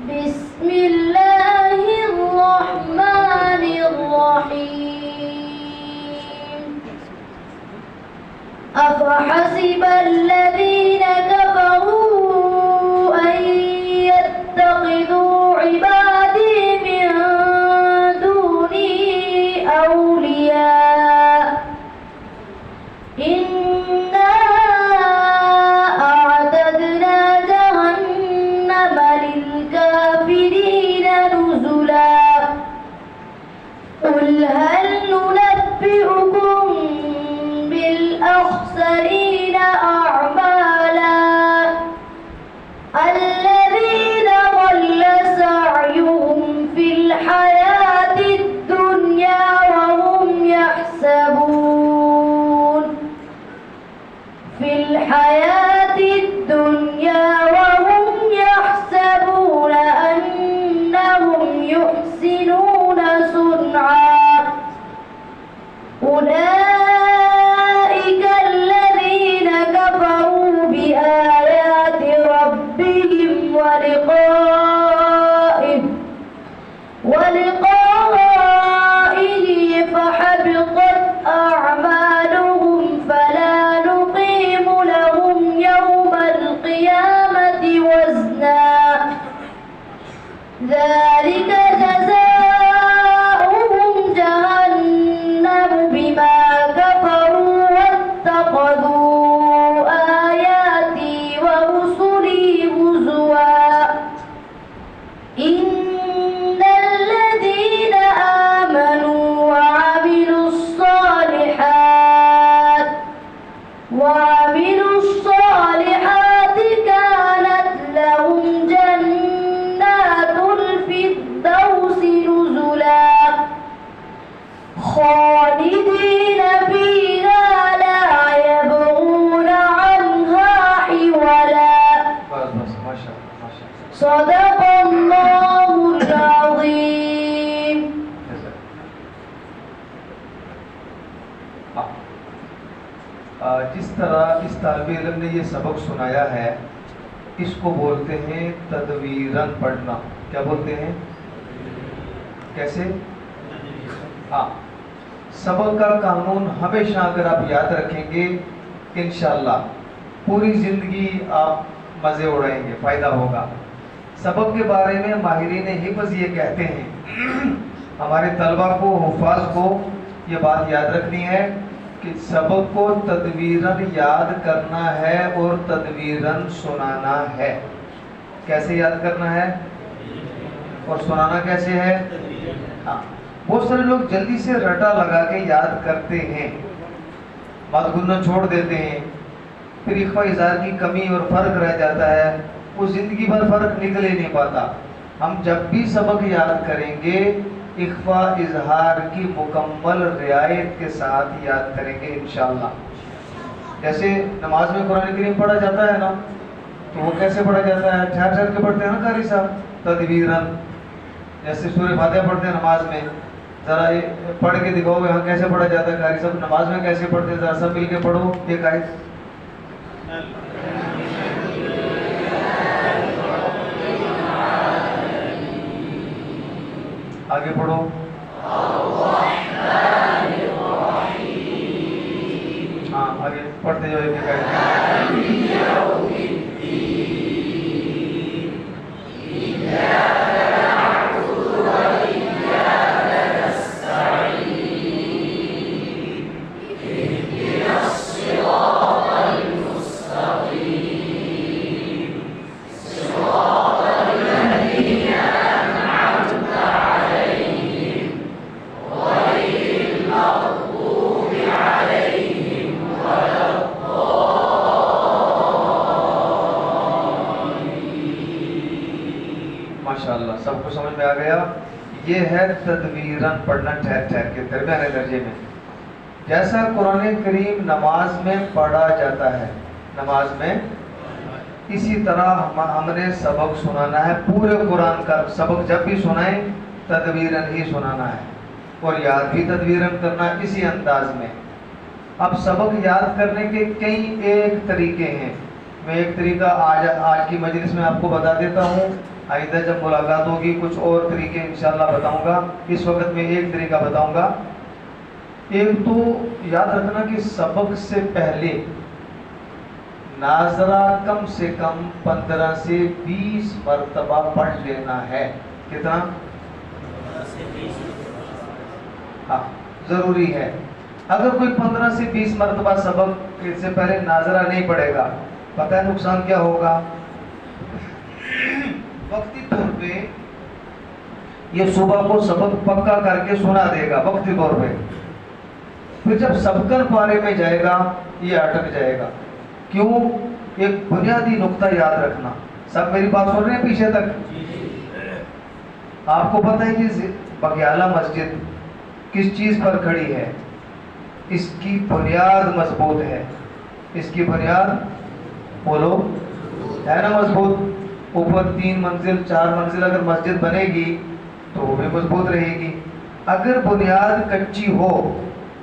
بسم الله الرحمن الرحيم أفحسب الذين كفروا أن يتخذوا عبادي من دوني أولياء إنا أعتدنا جهنم للكافرين نزلا قل هل ننبئكم بالأخسرين أعمالا الذين ضل سعيهم في الحياة الدنيا وهم يحسبون أنهم يحسنون صنعا أولئك الذين كفروا بآيات ربهم ولقائه فحبطت أعمالهم فلا نقيم لهم يوم القيامة وزنا ذلك جزاؤهم جهنم بما كفروا واتخذوا آياتي ورسلي هزوا إن الذين آمنوا وعملوا الصالحات كانت لهم جنات الفردوس نزلا خالدين فيها لا يبغون عنها حولا صدق الله العظيم. جس طرح اس طالب علم نے یہ سبق سنایا ہے اس کو بولتے ہیں تدویراً پڑھنا. کیا بولتے ہیں؟ کیسے؟ سبق کا قانون ہمیشہ اگر آپ یاد رکھیں گے انشاءاللہ پوری زندگی آپ مزے اڑائیں گے، فائدہ ہوگا. سبق کے بارے میں ماہرین حفظ یہ کہتے ہیں ہمارے طلبہ کو، حفاظ کو یہ بات یاد رکھنی ہے کہ سبق کو تدویراً یاد کرنا ہے اور تدویراً سنانا ہے. کیسے یاد کرنا ہے اور سنانا کیسے ہے؟ بہت سارے لوگ جلدی سے رٹا لگا کے یاد کرتے ہیں، بات گننا چھوڑ دیتے ہیں، پھر اخفاء اظہار کی کمی اور فرق رہ جاتا ہے، وہ زندگی بھر فرق نکل ہی نہیں پاتا. ہم جب بھی سبق یاد کریں گے اخفاء اظہار کی مکمل رعایت کے ساتھ یاد کریں گے انشاءاللہ. جیسے نماز میں قرآن کریم پڑھا جاتا ہے نا، تو وہ کیسے پڑھا جاتا ہے؟ ٹھہر ٹھہر کے پڑھتے ہیں نا قاری صاحب، تدبیراً. جیسے سورہ فاتحہ پڑھتے ہیں نماز میں، ذرا پڑھ کے دکھاؤ یہاں کیسے پڑھا جاتا ہے قاری صاحب، نماز میں کیسے پڑھتے ہیں، ذرا سب مل کے پڑھو ایک آیت. آگے پڑھو. ہاں آگے پڑھتے جاؤ ایک آیت. ماشاءاللہ سب کو سمجھ میں آ گیا. یہ ہے تدویراً پڑھنا ٹھہر ٹھہر کے درمیانے درجے میں. جیسا قرآن کریم نماز میں پڑھا جاتا ہے نماز میں، اسی طرح ہم نے سبق سنانا ہے. پورے قرآن کا سبق جب بھی سنائیں تدویراً ہی سنانا ہے اور یاد بھی تدویراً کرنا اسی انداز میں. اب سبق یاد کرنے کے کئی ایک طریقے ہیں. میں ایک طریقہ آج کی مجلس میں آپ کو بتا دیتا ہوں. آئندہ جب ملاقات ہوگی کچھ اور طریقے انشاءاللہ بتاؤں گا. اس وقت میں ایک طریقہ بتاؤں گا. ایک تو یاد رکھنا کہ سبق سے پہلے ناظرہ کم سے کم 15 سے 20 مرتبہ پڑھ لینا ہے. کتنا؟ ہاں ضروری ہے. اگر کوئی 15 سے 20 مرتبہ سبق سے پہلے ناظرہ نہیں پڑھے گا، پتہ ہے نقصان کیا ہوگا؟ وقتی طور پہ یہ صبح کو سبق پکا کر کے سنا دے گا وقتی طور پہ، پھر جب سبقن پارے میں جائے گا یہ اٹک جائے گا. کیوں؟ ایک بنیادی نقطہ یاد رکھنا. سب میری بات سن رہے ہیں پیچھے تک؟ آپ کو پتہ ہے کہ بغیالہ مسجد کس چیز پر کھڑی ہے؟ اس کی بنیاد مضبوط ہے. اس کی بنیاد بولو ہے نا مضبوط. اوپر 3 منزل 4 منزل اگر مسجد بنے گی تو وہ بھی مضبوط رہے گی. اگر بنیاد کچی ہو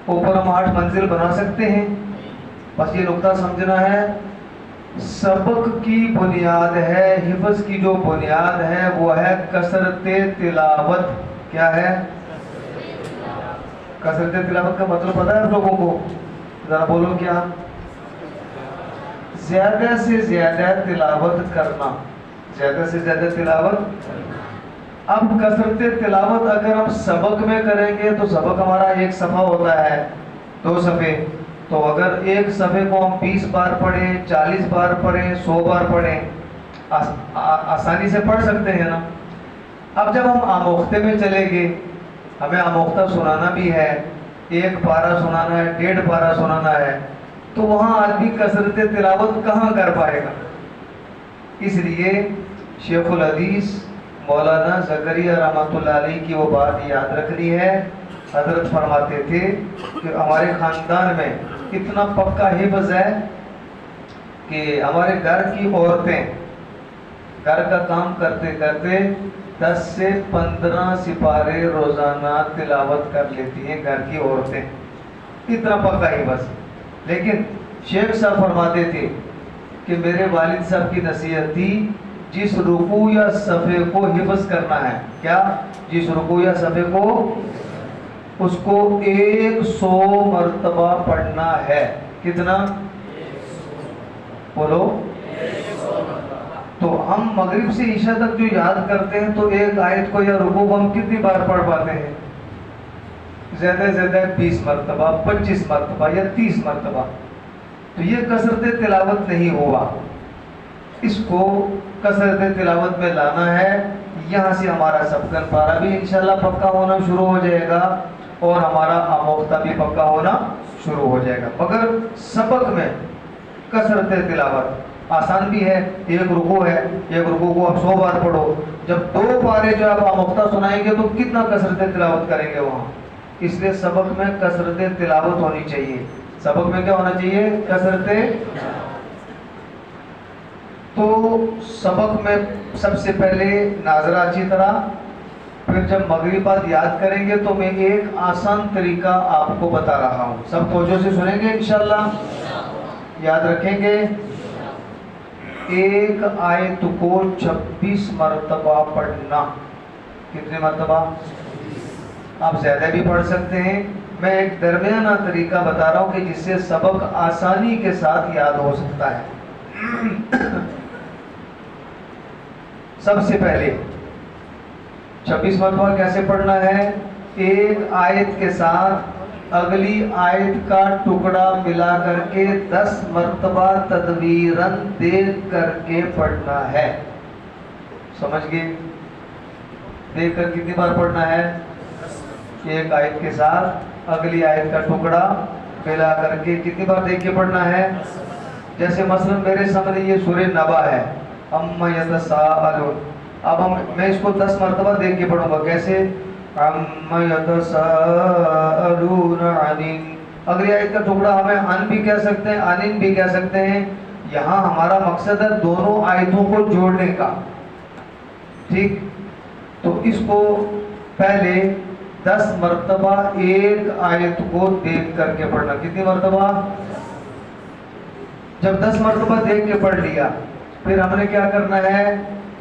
اوپر ہم 8 منزل بنا سکتے ہیں. بس یہ نقطہ سمجھنا ہے. سبق کی بنیاد ہے، حفظ کی جو بنیاد ہے وہ ہے کثرت تلاوت. کیا ہے؟ کثرت تلاوت کا مطلب پتہ ہے آپ لوگوں کو؟ ذرا بولو کیا؟ زیادہ سے زیادہ تلاوت کرنا. زیادہ سے زیادہ تلاوت. اب کثرت تلاوت اگر ہم سبق میں کریں گے تو سبق ہمارا ایک صفحہ ہوتا ہے، 2 صفحے. تو اگر ایک صفحے کو ہم 20 بار پڑھیں، 40 بار پڑھیں، 100 بار پڑھیں، آسانی سے پڑھ سکتے ہیں نا. اب جب ہم آموختے میں چلیں گے، ہمیں آموختہ سنانا بھی ہے، 1 پارہ سنانا ہے، 1.5 پارہ سنانا ہے، تو وہاں آدمی کثرت تلاوت کہاں کر پائے گا؟ اس لیے شیخ الحدیث مولانا زکریا رحمۃ اللہ علیہ کی وہ بات یاد رکھنی ہے. حضرت فرماتے تھے کہ ہمارے خاندان میں اتنا پکا حفظ ہے کہ ہمارے گھر کی عورتیں گھر کا کام کرتے کرتے 10 سے 15 سپارے روزانہ تلاوت کر لیتی ہیں گھر کی عورتیں. اتنا پکا حفظ. لیکن شیخ صاحب فرماتے تھے کہ میرے والد صاحب کی نصیحت تھی جس رکوع یا صفحے کو حفظ کرنا ہے. کیا؟ جس رکوع یا صفحے کو اس کو 100 مرتبہ پڑھنا ہے. کتنا؟ بولو. تو ہم مغرب سے عشاء تک جو یاد کرتے ہیں تو ایک آیت کو یا رکوع کو ہم کتنی بار پڑھ پاتے ہیں؟ زیادہ سے زیادہ 20 مرتبہ، 25 مرتبہ یا 30 مرتبہ. تو یہ کثرت تلاوت نہیں ہوا. اس کو کثرت تلاوت میں لانا ہے. یہاں سے ہمارا سبقن پارا بھی انشاءاللہ پکا ہونا شروع ہو جائے گا اور ہمارا آموختہ بھی پکا ہونا شروع ہو جائے گا. مگر سبق میں کثرت تلاوت آسان بھی ہے. ایک رکوع ہے، ایک رکوع کو آپ 100 بار پڑھو. جب 2 پارے جو آپ آموختہ سنائیں گے تو کتنا کثرت تلاوت کریں گے وہاں. اس لیے سبق میں کثرت تلاوت ہونی چاہیے. سبق میں کیا ہونا چاہیے؟ کثرت. تو سبق میں سب سے پہلے ناظرہ اچھی طرح، پھر جب مغربات یاد کریں گے تو میں ایک آسان طریقہ آپ کو بتا رہا ہوں. سب توجہ سے سنیں گے انشاءاللہ، یاد رکھیں گے. ایک آیت کو 26 مرتبہ پڑھنا. کتنے مرتبہ؟ آپ زیادہ بھی پڑھ سکتے ہیں. میں ایک درمیانہ طریقہ بتا رہا ہوں کہ جس سے سبق آسانی کے ساتھ یاد ہو سکتا ہے. سب سے پہلے 26 مرتبہ کیسے پڑھنا ہے؟ ایک آیت کے ساتھ اگلی آیت کا ٹکڑا ملا کر کے 10 مرتبہ تدویراً دیکھ کر کے پڑھنا ہے. سمجھ گئے؟ دیکھ کر کتنی بار پڑھنا ہے؟ ایک آیت کے ساتھ اگلی آیت کا ٹکڑا ملا کر کے کتنی بار دیکھ کے پڑھنا ہے؟ جیسے مثلا میرے سامنے یہ سورہ نبا ہے، اما یتساءلون. اب میں اس کو 10 مرتبہ دیکھ کے پڑھوں گا. کیسے؟ اما یتساءلون عن. اگلی آیت کا ٹکڑا ہمیں ان بھی کہہ سکتے ہیں، انن بھی کہہ سکتے ہیں. یہاں ہمارا مقصد ہے دونوں آیتوں کو جوڑنے کا. ٹھیک؟ تو اس کو پہلے 10 مرتبہ ایک آیت کو دیکھ کر کے پڑھنا. کتنی مرتبہ؟ جب 10 مرتبہ دیکھ کے پڑھ لیا پھر ہم نے کیا کرنا ہے؟